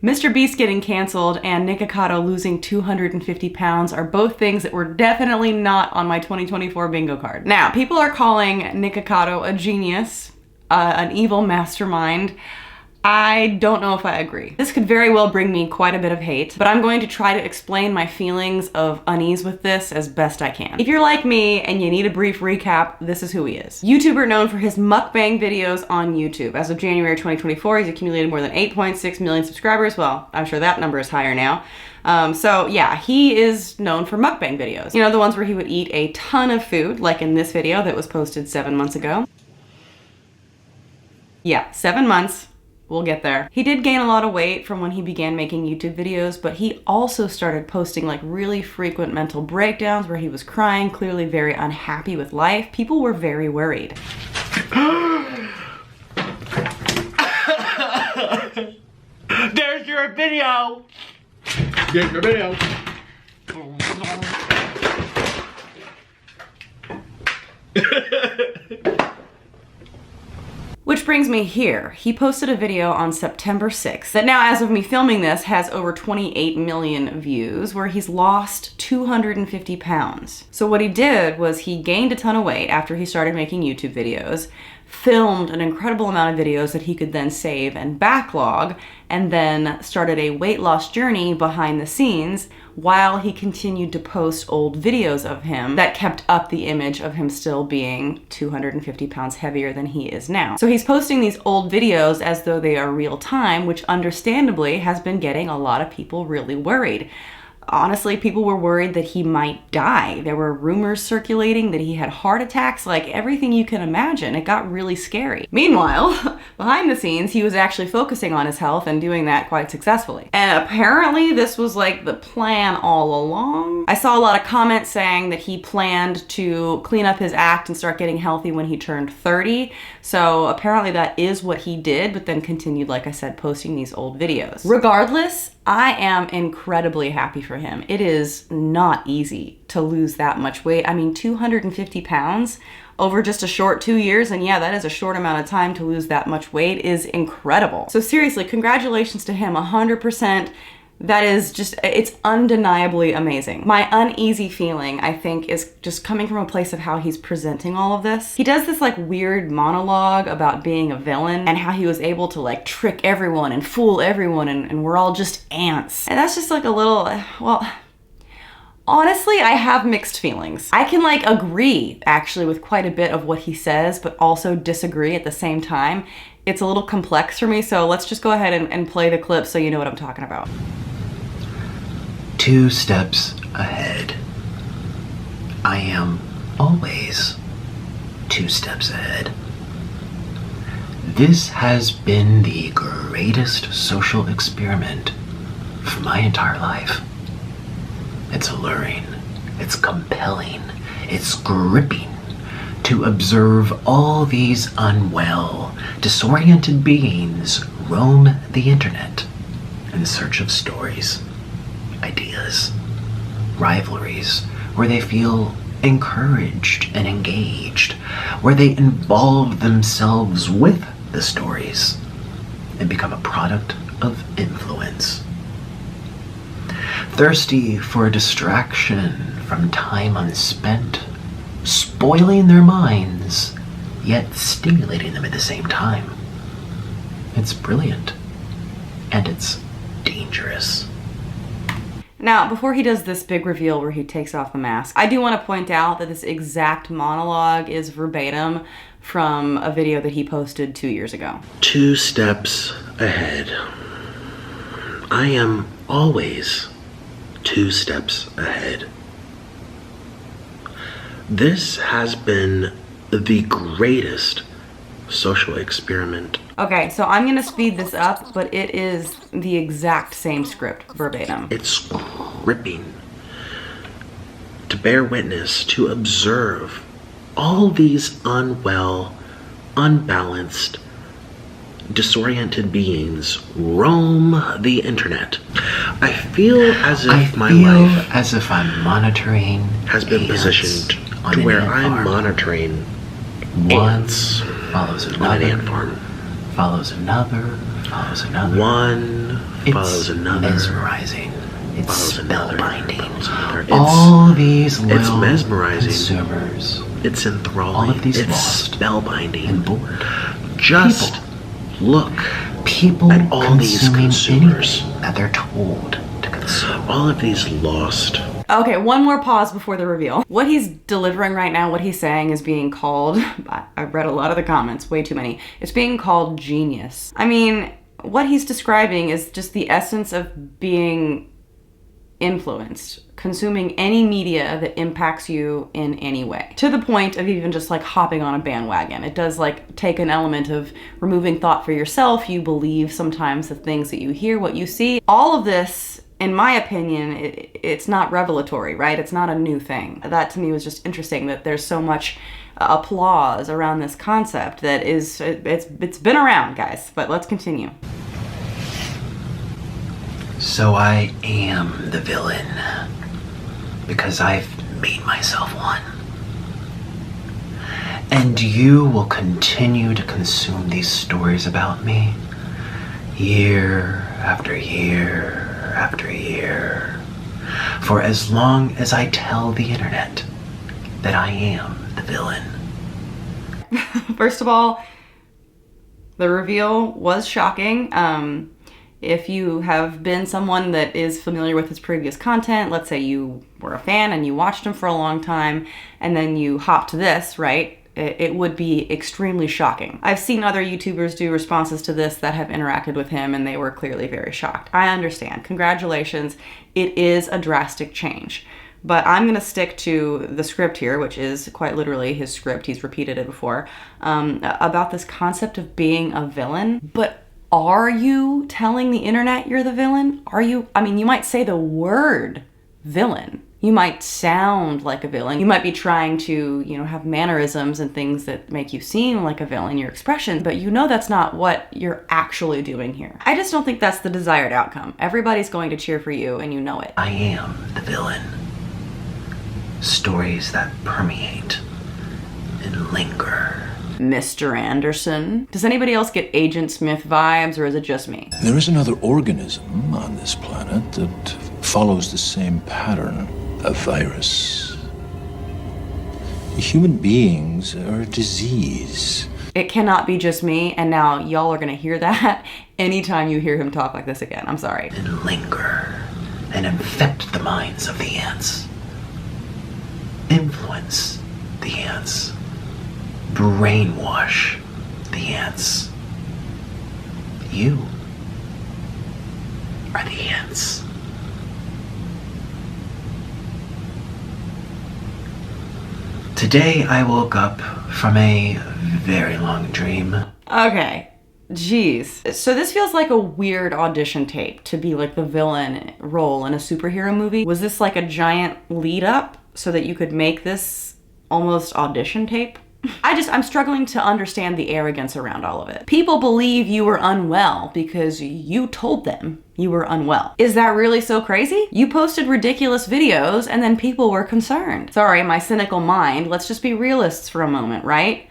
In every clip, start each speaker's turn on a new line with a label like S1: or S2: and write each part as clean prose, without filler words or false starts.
S1: Mr. Beast getting canceled and Nikocado losing 250 pounds are both things that were definitely not on my 2024 bingo card. Now, people are calling Nikocado a genius, an evil mastermind. I don't know if I agree. This could very well bring me quite a bit of hate, but I'm going to try to explain my feelings of unease with this as best I can. If you're like me and you need a brief recap, this is who he is. YouTuber known for his mukbang videos on YouTube. As of January 2024, he's accumulated more than 8.6 million subscribers. Well, I'm sure that number is higher now. So yeah, he is known for mukbang videos. You know, the ones where he would eat a ton of food, like in this video that was posted 7 months ago. Yeah, 7 months. We'll get there. He did gain a lot of weight from when he began making YouTube videos, but he also started posting like really frequent mental breakdowns where he was crying, clearly very unhappy with life. People were very worried.
S2: There's your video! There's your video.
S1: Which brings me here. He posted a video on September 6th that now, as of me filming this, has over 28 million views, where he's lost 250 pounds. So what he did was he gained a ton of weight after he started making YouTube videos, filmed an incredible amount of videos that he could then save and backlog, and then started a weight loss journey behind the scenes while he continued to post old videos of him that kept up the image of him still being 250 pounds heavier than he is now. So he's posting these old videos as though they are real time, which understandably has been getting a lot of people really worried. Honestly, people were worried that he might die. There were rumors circulating that he had heart attacks, like everything you can imagine. It got really scary. Meanwhile, behind the scenes, he was actually focusing on his health and doing that quite successfully. And apparently this was like the plan all along. I saw a lot of comments saying that he planned to clean up his act and start getting healthy when he turned 30. So apparently that is what he did, but then continued, like I said, posting these old videos. Regardless, I am incredibly happy for him. It is not easy to lose that much weight. I mean, 250 pounds over just a short 2 years, and yeah, that is a short amount of time to lose that much weight, is incredible. So seriously, congratulations to him, 100%. That is just, it's undeniably amazing. My uneasy feeling, I think, is just coming from a place of how he's presenting all of this. He does this like weird monologue about being a villain and how he was able to like trick everyone and fool everyone and we're all just ants. And that's just like a little, well, honestly, I have mixed feelings. I can like agree actually with quite a bit of what he says, but also disagree at the same time. It's a little complex for me, so let's just go ahead and play the clip so you know what I'm talking about.
S3: 2 steps ahead. I am always 2 steps ahead. This has been the greatest social experiment of my entire life. It's alluring, it's compelling, it's gripping to observe all these unwell, disoriented beings roam the internet in search of stories, ideas, rivalries, where they feel encouraged and engaged, where they involve themselves with the stories and become a product of influence. Thirsty for a distraction from time unspent, spoiling their minds, yet stimulating them at the same time. It's brilliant, and it's dangerous.
S1: Now, before he does this big reveal where he takes off the mask, I do want to point out that this exact monologue is verbatim from a video that he posted 2 years ago.
S2: 2 steps ahead. I am always 2 steps ahead. This has been the greatest social experiment.
S1: Okay, so I'm gonna speed this up, but it is the exact same script, verbatim.
S2: It's gripping to bear witness, to observe all these unwell, unbalanced, disoriented beings roam the internet. I feel as if my life
S3: as if I'm monitoring
S2: has been positioned to where I'm monitoring
S3: one
S2: ants
S3: follows
S2: on an ant
S3: another,
S2: farm.
S3: follows another, follows another.
S2: One follows another,
S3: mesmerizing. It's
S2: follows another,
S3: spellbinding.
S2: follows another.
S3: All these
S2: It's
S3: little
S2: mesmerizing.
S3: consumers,
S2: It's enthralling.
S3: all of these
S2: it's
S3: lost
S2: spellbinding.
S3: and bored
S2: Just look
S3: people
S2: at all these
S3: consuming
S2: consumers.
S3: anything that they're told to consume.
S2: All of these lost.
S1: Okay, one more pause before the reveal. What he's delivering right now, what he's saying is being called, I read a lot of the comments, way too many. It's being called genius. I mean, what he's describing is just the essence of being influenced, consuming any media that impacts you in any way, to the point of even just like hopping on a bandwagon. It does like take an element of removing thought for yourself. You believe sometimes the things that you hear, what you see. All of this, in my opinion, it's not revelatory, right? It's not a new thing. That to me was just interesting, that there's so much applause around this concept that is, it's been around, guys, but let's continue.
S3: So I am the villain because I've made myself one. And you will continue to consume these stories about me year after year after year, for as long as I tell the internet that I am the villain.
S1: First of all, the reveal was shocking. If you have been someone that is familiar with his previous content, let's say you were a fan and you watched him for a long time, and then you hop to this, right? It would be extremely shocking. I've seen other YouTubers do responses to this that have interacted with him, and they were clearly very shocked. I understand. Congratulations. It is a drastic change. But I'm going to stick to the script here, which is quite literally his script. He's repeated it before, about this concept of being a villain. But are you telling the internet you're the villain? Are you? I mean, you might say the word villain. You might sound like a villain. You might be trying to, have mannerisms and things that make you seem like a villain, your expression, but that's not what you're actually doing here. I just don't think that's the desired outcome. Everybody's going to cheer for you, and you know it.
S3: I am the villain. Stories that permeate and linger.
S1: Mr. Anderson. Does anybody else get Agent Smith vibes, or is it just me?
S4: There is another organism on this planet that follows the same pattern. A virus. Human beings are a disease.
S1: It cannot be just me, and now y'all are gonna hear that anytime you hear him talk like this again. I'm sorry.
S3: And linger and infect the minds of the ants. Influence the ants. Brainwash the ants. You are the ants. Today I woke up from a very long dream.
S1: Okay. Jeez. So this feels like a weird audition tape to be like the villain role in a superhero movie. Was this like a giant lead up so that you could make this almost audition tape? I'm struggling to understand the arrogance around all of it. People believe you were unwell because you told them you were unwell. Is that really so crazy? You posted ridiculous videos and then people were concerned. Sorry, my cynical mind. Let's just be realists for a moment, right?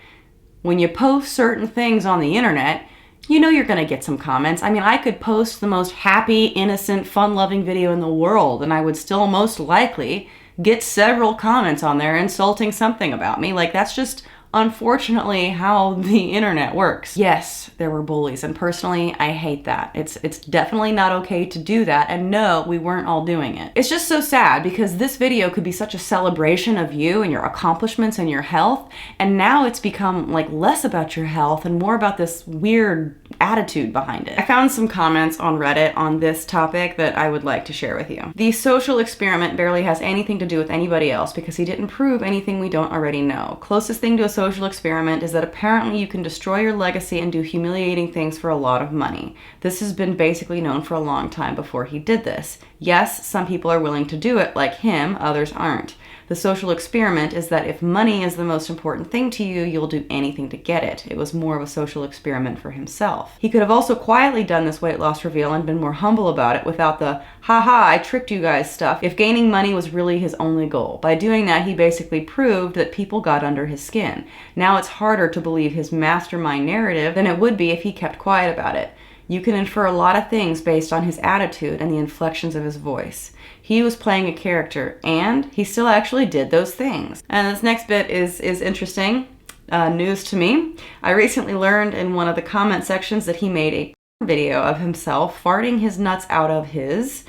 S1: When you post certain things on the internet, you're gonna get some comments. I mean, I could post the most happy, innocent, fun-loving video in the world and I would still most likely get several comments on there insulting something about me. Like, that's just unfortunately how the internet works. Yes, there were bullies, and personally, I hate that. It's definitely not okay to do that, and no, we weren't all doing it. It's just so sad because this video could be such a celebration of you and your accomplishments and your health, and now it's become like less about your health and more about this weird attitude behind it. I found some comments on Reddit on this topic that I would like to share with you. The social experiment barely has anything to do with anybody else because he didn't prove anything we don't already know. Closest thing to a social experiment is that apparently you can destroy your legacy and do humiliating things for a lot of money. This has been basically known for a long time before he did this. Yes, some people are willing to do it like him, others aren't. The social experiment is that if money is the most important thing to you, you'll do anything to get it. It was more of a social experiment for himself. He could have also quietly done this weight loss reveal and been more humble about it without the, haha, I tricked you guys stuff, if gaining money was really his only goal. By doing that, he basically proved that people got under his skin. Now it's harder to believe his mastermind narrative than it would be if he kept quiet about it. You can infer a lot of things based on his attitude and the inflections of his voice. He was playing a character, and he still actually did those things. And this next bit is interesting. News to me. I recently learned in one of the comment sections that he made a video of himself farting his nuts out of his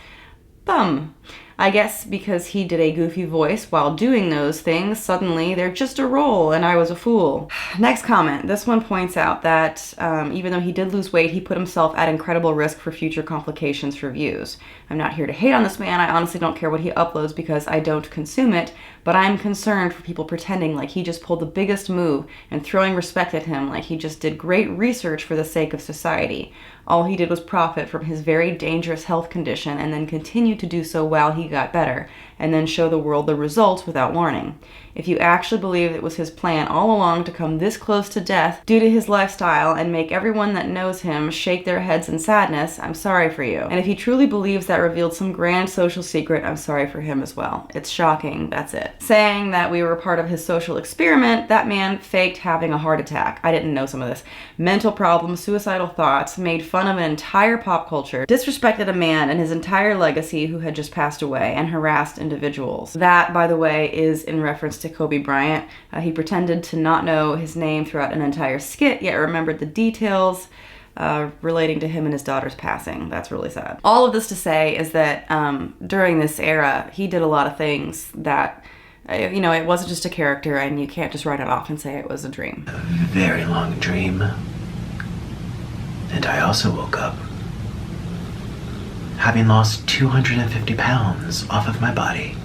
S1: bum. I guess because he did a goofy voice while doing those things, suddenly they're just a role and I was a fool. Next comment. This one points out that even though he did lose weight, he put himself at incredible risk for future complications for views. I'm not here to hate on this man. I honestly don't care what he uploads because I don't consume it, but I'm concerned for people pretending like he just pulled the biggest move and throwing respect at him like he just did great research for the sake of society. All he did was profit from his very dangerous health condition and then continue to do so while he got better, and then show the world the results without warning. If you actually believe it was his plan all along to come this close to death due to his lifestyle and make everyone that knows him shake their heads in sadness, I'm sorry for you. And if he truly believes that revealed some grand social secret, I'm sorry for him as well. It's shocking, that's it. Saying that we were part of his social experiment, that man faked having a heart attack. I didn't know some of this. Mental problems, suicidal thoughts, made fun of an entire pop culture, disrespected a man and his entire legacy who had just passed away, and harassed individuals. That, by the way, is in reference to Kobe Bryant. He pretended to not know his name throughout an entire skit, yet remembered the details relating to him and his daughter's passing. That's really sad. All of this to say is that during this era, he did a lot of things that, you know, it wasn't just a character, and you can't just write it off and say it was a dream.
S3: A very long dream. And I also woke up having lost 250 pounds off of my body.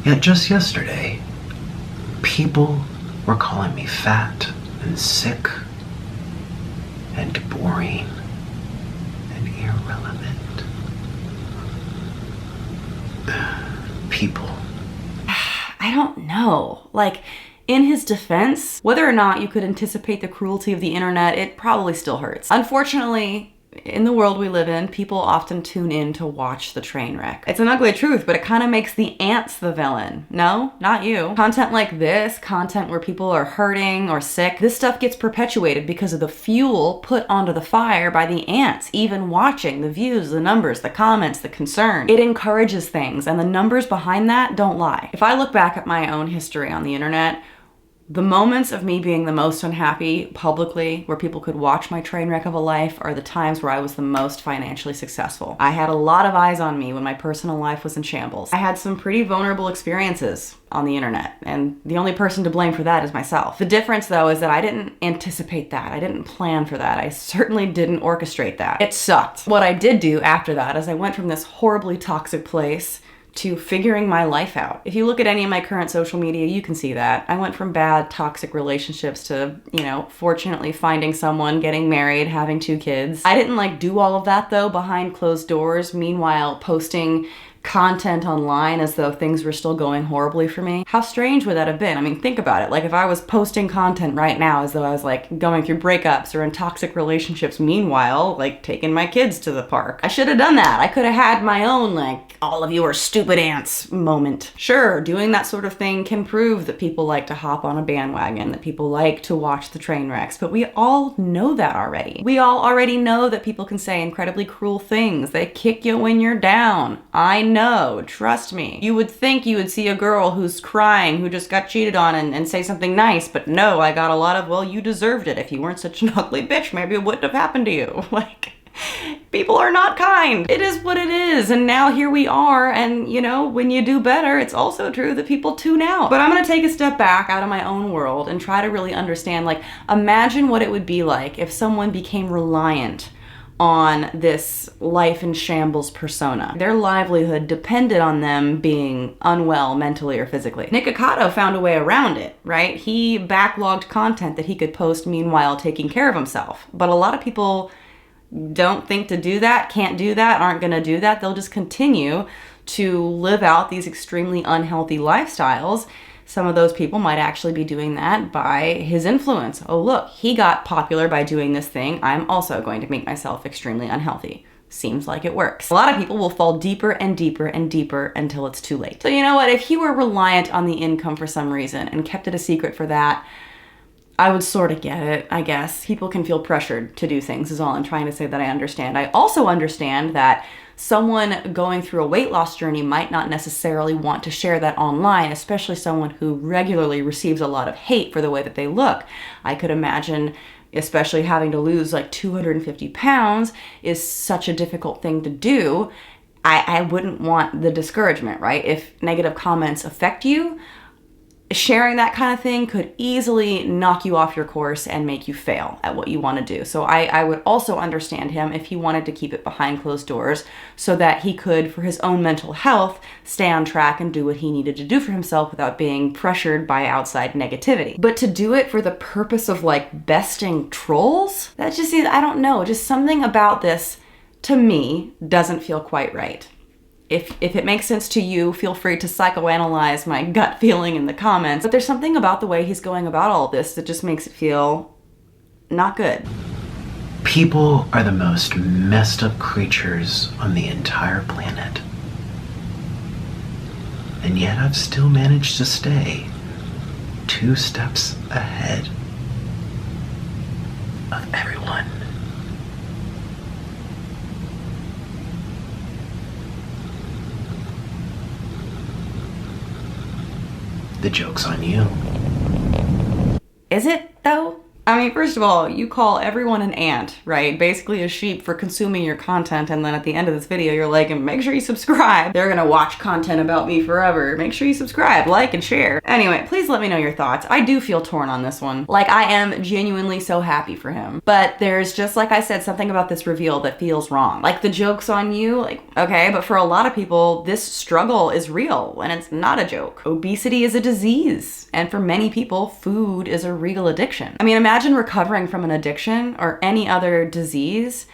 S3: Yet just yesterday, people were calling me fat and sick and boring and irrelevant. People.
S1: I don't know. Like, in his defense, whether or not you could anticipate the cruelty of the internet, it probably still hurts. Unfortunately, in the world we live in, people often tune in to watch the train wreck. It's an ugly truth, but it kind of makes the ants the villain. No, not you. Content like this, content where people are hurting or sick, this stuff gets perpetuated because of the fuel put onto the fire by the ants, even watching the views, the numbers, the comments, the concern. It encourages things, and the numbers behind that don't lie. If I look back at my own history on the internet, the moments of me being the most unhappy publicly, where people could watch my train wreck of a life, are the times where I was the most financially successful. I had a lot of eyes on me when my personal life was in shambles. I had some pretty vulnerable experiences on the internet, and the only person to blame for that is myself. The difference, though, is that I didn't anticipate that. I didn't plan for that. I certainly didn't orchestrate that. It sucked. What I did do after that is I went from this horribly toxic place to figuring my life out. If you look at any of my current social media, you can see that. I went from bad, toxic relationships to, you know, fortunately finding someone, getting married, having 2 kids. I didn't do all of that though behind closed doors, meanwhile posting content online as though things were still going horribly for me. How strange would that have been? I mean, think about it. If I was posting content right now as though I was going through breakups or in toxic relationships, meanwhile, taking my kids to the park. I should have done that. I could have had my own, all of you are stupid ants moment. Sure, doing that sort of thing can prove that people like to hop on a bandwagon, that people like to watch the train wrecks, but we all know that already. We all already know that people can say incredibly cruel things. They kick you when you're down. I know, trust me. You would think you would see a girl who's crying, who just got cheated on and say something nice, but no, I got a lot of, well, you deserved it. If you weren't such an ugly bitch, maybe it wouldn't have happened to you. People are not kind. It is what it is, and now here we are, and when you do better, it's also true that people tune out. But I'm gonna take a step back out of my own world and try to really understand, imagine what it would be like if someone became reliant on this life in shambles persona. Their livelihood depended on them being unwell mentally or physically. Nikocado found a way around it, right? He backlogged content that he could post meanwhile taking care of himself. But a lot of people don't think to do that, can't do that, aren't gonna do that. They'll just continue to live out these extremely unhealthy lifestyles. Some of those people might actually be doing that by his influence. Oh, look, he got popular by doing this thing. I'm also going to make myself extremely unhealthy. Seems like it works. A lot of people will fall deeper and deeper and deeper until it's too late. So you know what? If he were reliant on the income for some reason and kept it a secret for that, I would sort of get it, I guess. People can feel pressured to do things is all I'm trying to say that I understand. I also understand that someone going through a weight loss journey might not necessarily want to share that online, especially someone who regularly receives a lot of hate for the way that they look. I could imagine, especially having to lose like 250 pounds is such a difficult thing to do. I wouldn't want the discouragement, right? If negative comments affect you, sharing that kind of thing could easily knock you off your course and make you fail at what you want to do. So I would also understand him if he wanted to keep it behind closed doors so that he could, for his own mental health, stay on track and do what he needed to do for himself without being pressured by outside negativity. But to do it for the purpose of like besting trolls, that just seems, I don't know, just something about this to me doesn't feel quite right. If it makes sense to you, feel free to psychoanalyze my gut feeling in the comments. But there's something about the way he's going about all of this that just makes it feel not good.
S3: People are the most messed up creatures on the entire planet. And yet I've still managed to stay 2 steps ahead of everyone. The joke's on you.
S1: Is it, though? I mean, first of all, you call everyone an ant, right? Basically a sheep for consuming your content, and then at the end of this video, you're like, make sure you subscribe. They're gonna watch content about me forever. Make sure you subscribe, like, and share. Anyway, please let me know your thoughts. I do feel torn on this one. Like, I am genuinely so happy for him. But there's just, like I said, something about this reveal that feels wrong. Like, the joke's on you, like, okay, but for a lot of people, this struggle is real, and it's not a joke. Obesity is a disease, and for many people, food is a real addiction. I mean, imagine recovering from an addiction or any other disease,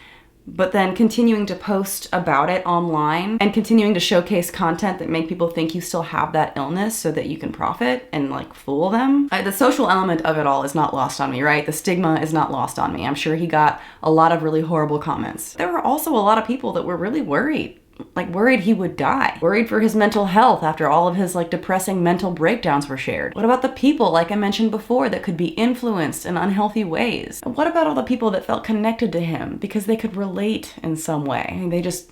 S1: but then continuing to post about it online and continuing to showcase content that make people think you still have that illness so that you can profit and like fool them. The social element of it all is not lost on me, right? The stigma is not lost on me. I'm sure he got a lot of really horrible comments. There were also a lot of people that were really worried. Like worried he would die, worried for his mental health after all of his like depressing mental breakdowns were shared. What about the people, like I mentioned before, that could be influenced in unhealthy ways? And what about all the people that felt connected to him because they could relate in some way? I mean, they just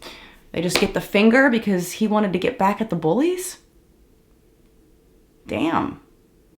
S1: get the finger because he wanted to get back at the bullies? Damn.